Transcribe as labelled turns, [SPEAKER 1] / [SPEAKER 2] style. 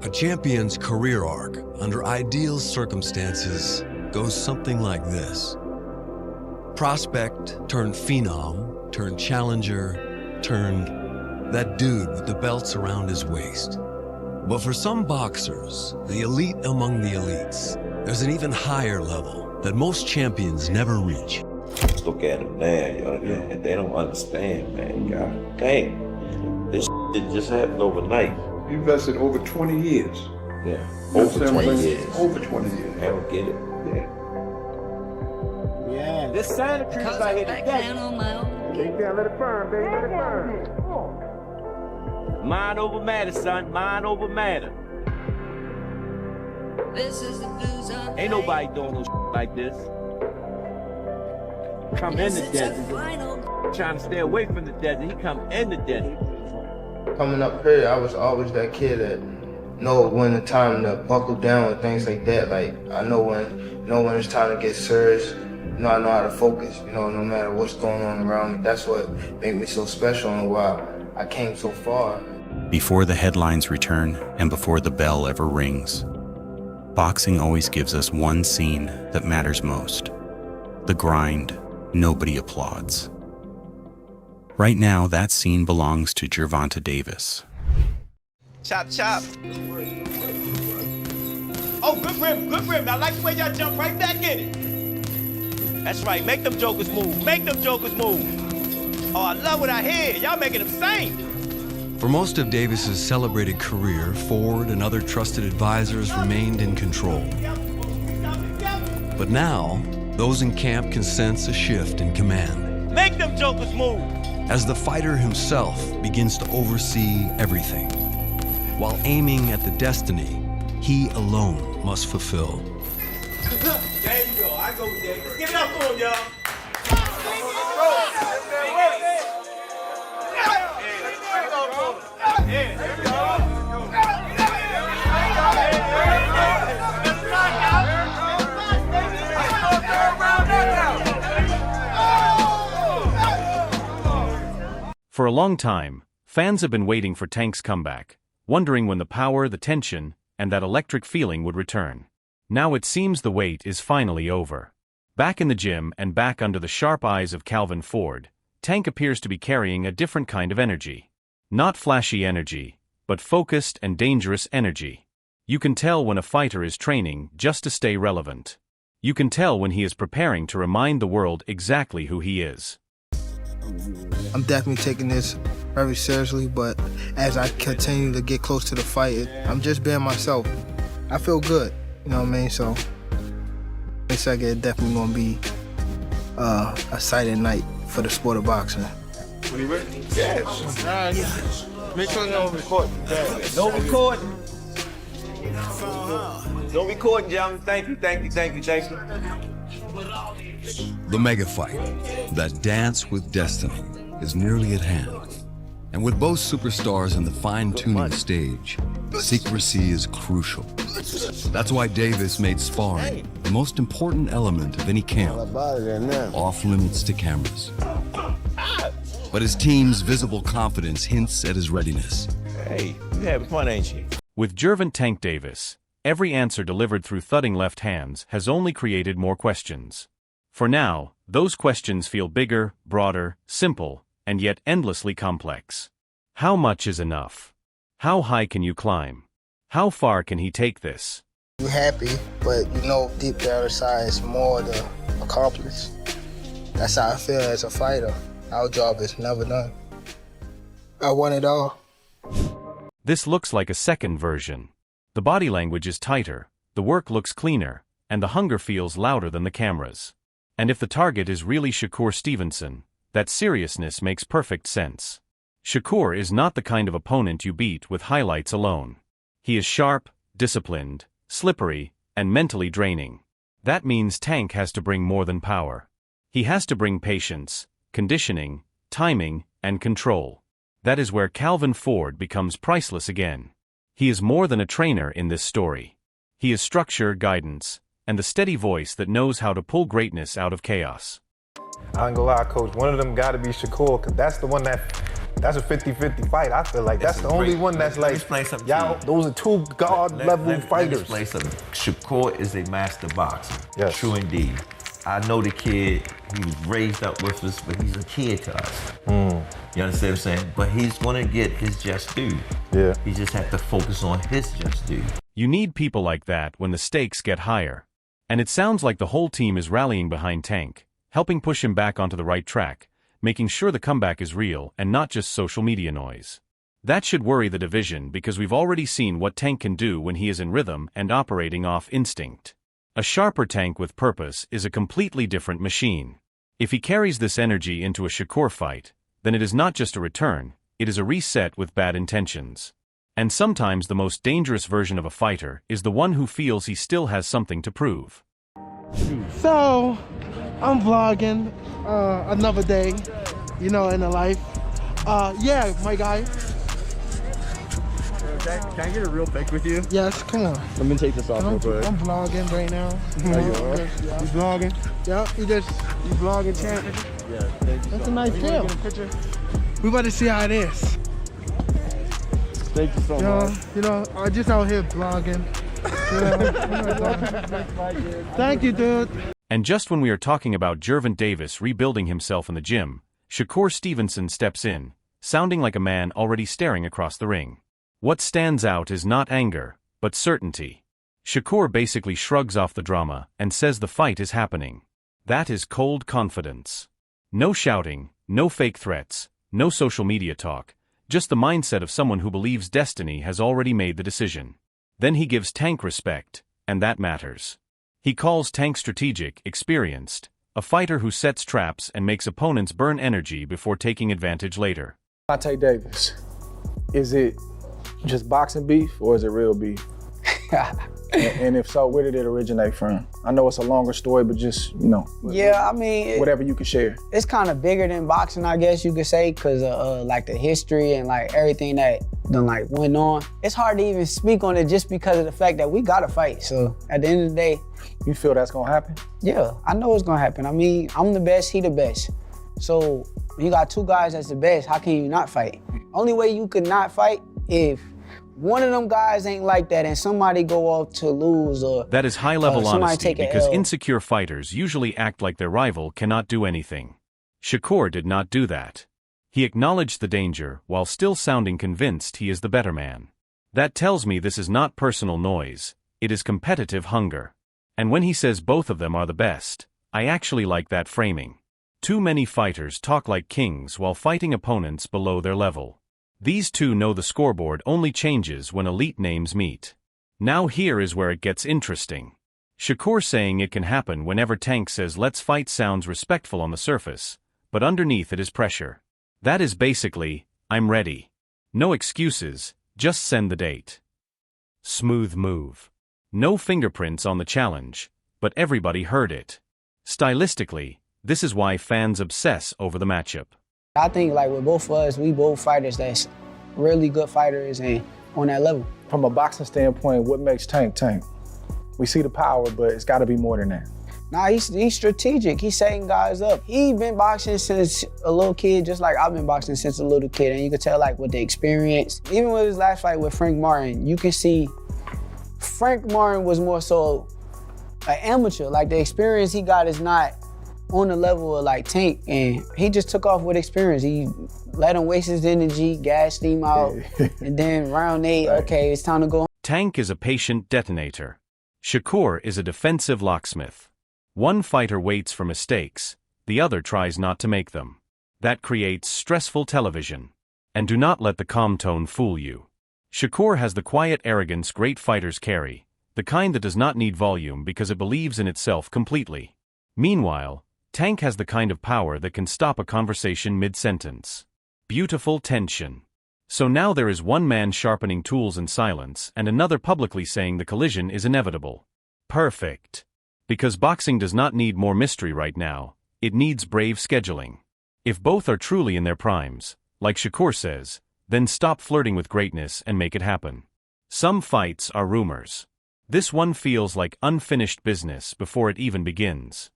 [SPEAKER 1] A champion's career arc, under ideal circumstances, goes something like this. Prospect turned phenom, turned challenger, turned that dude with the belts around his waist. But for some boxers, the elite among the elites, there's an even higher level that most champions never reach.
[SPEAKER 2] Look at them now, yo. They don't understand, man. God dang. This shit just happened overnight.
[SPEAKER 3] You invested over 20 years.
[SPEAKER 2] Yeah, over 20 years.
[SPEAKER 3] Over 20 years.
[SPEAKER 2] I don't get it.
[SPEAKER 3] Yeah.
[SPEAKER 4] This Santa Cruz right here today.
[SPEAKER 3] Yeah, let it burn, baby. Let it burn.
[SPEAKER 4] Mind over matter, son. Mind over matter.
[SPEAKER 5] This is the blues on
[SPEAKER 4] Ain't nobody doing no shit like this. Come in the desert. Trying to stay away from the desert. He come in the desert.
[SPEAKER 6] Coming up here, I was always that kid that know when the time to buckle down and things like that. Like I know when it's time to get serious. I know how to focus. No matter what's going on around me. That's what made me so special and why I came so far.
[SPEAKER 7] Before the headlines return and before the bell ever rings, boxing always gives us one scene that matters most. The grind nobody applauds. Right now, that scene belongs to Gervonta Davis.
[SPEAKER 4] Chop, chop. Oh, good rim. I like the way y'all jump right back in it. That's right, make them jokers move. Make them jokers move. Oh, I love what I hear. Y'all making them sing.
[SPEAKER 1] For most of Davis's celebrated career, Ford and other trusted advisors remained in control. But now, those in camp can sense a shift in command.
[SPEAKER 4] Make them jokers move.
[SPEAKER 1] As the fighter himself begins to oversee everything, while aiming at the destiny he alone must fulfill.
[SPEAKER 4] There you go. I go with that. Let's give it up for him, y'all.
[SPEAKER 8] For a long time, fans have been waiting for Tank's comeback, wondering when the power, the tension, and that electric feeling would return. Now it seems the wait is finally over. Back in the gym and back under the sharp eyes of Calvin Ford, Tank appears to be carrying a different kind of energy. Not flashy energy, but focused and dangerous energy. You can tell when a fighter is training just to stay relevant. You can tell when he is preparing to remind the world exactly who he is.
[SPEAKER 6] I'm definitely taking this very seriously, but as I continue to get close to the fight, I'm just being myself. I feel good, you know what I mean? So, it's like it's definitely gonna be a exciting night for the sport of boxing.
[SPEAKER 3] Are you ready? Yes. Make sure no recording.
[SPEAKER 4] No recording. No recording, gentlemen. Thank you.
[SPEAKER 1] The mega fight, that dance with destiny, is nearly at hand. And with both superstars in the fine-tuning stage, secrecy is crucial. That's why Davis made sparring the most important element of any camp, off limits to cameras. But his team's visible confidence hints at his readiness.
[SPEAKER 4] Hey, you having fun, ain't you?
[SPEAKER 8] With Gervonta Tank Davis, every answer delivered through thudding left hands has only created more questions. For now, those questions feel bigger, broader, simple, and yet endlessly complex. How much is enough? How high can you climb? How far can he take this?
[SPEAKER 6] You're happy, but deep down inside it's more to accomplish. That's how I feel as a fighter. Our job is never done. I want it all.
[SPEAKER 8] This looks like a second version. The body language is tighter, the work looks cleaner, and the hunger feels louder than the cameras. And if the target is really Shakur Stevenson, that seriousness makes perfect sense. Shakur is not the kind of opponent you beat with highlights alone. He is sharp, disciplined, slippery, and mentally draining. That means Tank has to bring more than power. He has to bring patience, conditioning, timing, and control. That is where Calvin Ford becomes priceless again. He is more than a trainer in this story. He is structure, guidance, and the steady voice that knows how to pull greatness out of chaos.
[SPEAKER 9] I ain't gonna lie, Coach. One of them got to be Shakur, because that's the one that
[SPEAKER 3] That's a 50-50 fight. I feel like that's the only one that's
[SPEAKER 2] let me
[SPEAKER 3] like,
[SPEAKER 2] explain something
[SPEAKER 3] y'all,
[SPEAKER 2] to you.
[SPEAKER 3] those are two God-level fighters.
[SPEAKER 2] Let me explain something. Shakur is a master boxer.
[SPEAKER 3] Yes.
[SPEAKER 2] True indeed. I know the kid, he was raised up with us, but he's a kid to us. You understand what I'm saying? But he's gonna get his just due.
[SPEAKER 3] Yeah.
[SPEAKER 2] He just has to focus on his just due.
[SPEAKER 8] You need people like that when the stakes get higher. And it sounds like the whole team is rallying behind Tank, helping push him back onto the right track, making sure the comeback is real and not just social media noise. That should worry the division because we've already seen what Tank can do when he is in rhythm and operating off instinct. A sharper Tank with purpose is a completely different machine. If he carries this energy into a Shakur fight, then it is not just a return, it is a reset with bad intentions. And sometimes the most dangerous version of a fighter is the one who feels he still has something to prove.
[SPEAKER 6] So, I'm vlogging another day, you know, in the life. Yeah, my guy.
[SPEAKER 3] Can I get a real pic with you?
[SPEAKER 6] Yes, come on.
[SPEAKER 3] Let me take this off real quick.
[SPEAKER 6] I'm vlogging right now.
[SPEAKER 3] You are?
[SPEAKER 6] Yeah.
[SPEAKER 3] You vlogging?
[SPEAKER 6] Yeah, you vlogging, champ.
[SPEAKER 3] Yeah, thank you.
[SPEAKER 6] That's a nice kill. We about to see how it is.
[SPEAKER 3] Thank you so much.
[SPEAKER 6] You know, I just out here vlogging. Thank you, dude.
[SPEAKER 8] And just when we are talking about Gervonta Davis rebuilding himself in the gym, Shakur Stevenson steps in, sounding like a man already staring across the ring. What stands out is not anger, but certainty. Shakur basically shrugs off the drama and says the fight is happening. That is cold confidence. No shouting, no fake threats, no social media talk, just the mindset of someone who believes destiny has already made the decision. Then he gives Tank respect, and that matters. He calls Tank strategic, experienced, a fighter who sets traps and makes opponents burn energy before taking advantage later.
[SPEAKER 9] Gervonta Davis, is it just boxing beef or is it real beef? and if so, where did it originate from? I know it's a longer story, but just, you know.
[SPEAKER 10] Yeah, I mean,
[SPEAKER 9] whatever you can share.
[SPEAKER 10] It's kind of bigger than boxing, I guess you could say, because of like the history and like everything that done like went on. It's hard to even speak on it just because of the fact that we gotta fight. So at the end of the day,
[SPEAKER 9] you feel that's gonna happen?
[SPEAKER 10] Yeah, I know it's gonna happen. I mean, I'm the best, he the best. So when you got two guys that's the best, how can you not fight? Only way you could not fight if one of them guys ain't like that and somebody go off to lose or
[SPEAKER 8] that is high-level honesty because
[SPEAKER 10] L.
[SPEAKER 8] insecure fighters usually act like their rival cannot do anything. Shakur did not do that. He acknowledged the danger while still sounding convinced he is the better man. That tells me this is not personal noise, it is competitive hunger. And when he says both of them are the best, I actually like that framing. Too many fighters talk like kings while fighting opponents below their level. These two know the scoreboard only changes when elite names meet. Now here is where it gets interesting. Shakur saying it can happen whenever Tank says let's fight sounds respectful on the surface, but underneath it is pressure. That is basically, I'm ready. No excuses, just send the date. Smooth move. No fingerprints on the challenge, but everybody heard it. Stylistically, this is why fans obsess over the matchup.
[SPEAKER 10] I think like with both of us, we both fighters that's really good fighters and on that level.
[SPEAKER 9] From a boxing standpoint, what makes Tank Tank? We see the power, but it's gotta be more than that.
[SPEAKER 10] Nah, he's strategic. He's setting guys up. He been boxing since a little kid, just like I've been boxing since a little kid. And you can tell like with the experience. Even with his last fight with Frank Martin, you can see Frank Martin was more so an amateur. Like the experience he got is not on the level of like Tank, and he just took off with experience. He let him waste his energy, gassed him out, and then round 8, okay, it's time to go.
[SPEAKER 8] Tank is a patient detonator. Shakur is a defensive locksmith. One fighter waits for mistakes, the other tries not to make them. That creates stressful television. And do not let the calm tone fool you. Shakur has the quiet arrogance great fighters carry, the kind that does not need volume because it believes in itself completely. Meanwhile, Tank has the kind of power that can stop a conversation mid-sentence. Beautiful tension. So now there is one man sharpening tools in silence and another publicly saying the collision is inevitable. Perfect. Because boxing does not need more mystery right now, it needs brave scheduling. If both are truly in their primes, like Shakur says, then stop flirting with greatness and make it happen. Some fights are rumors. This one feels like unfinished business before it even begins.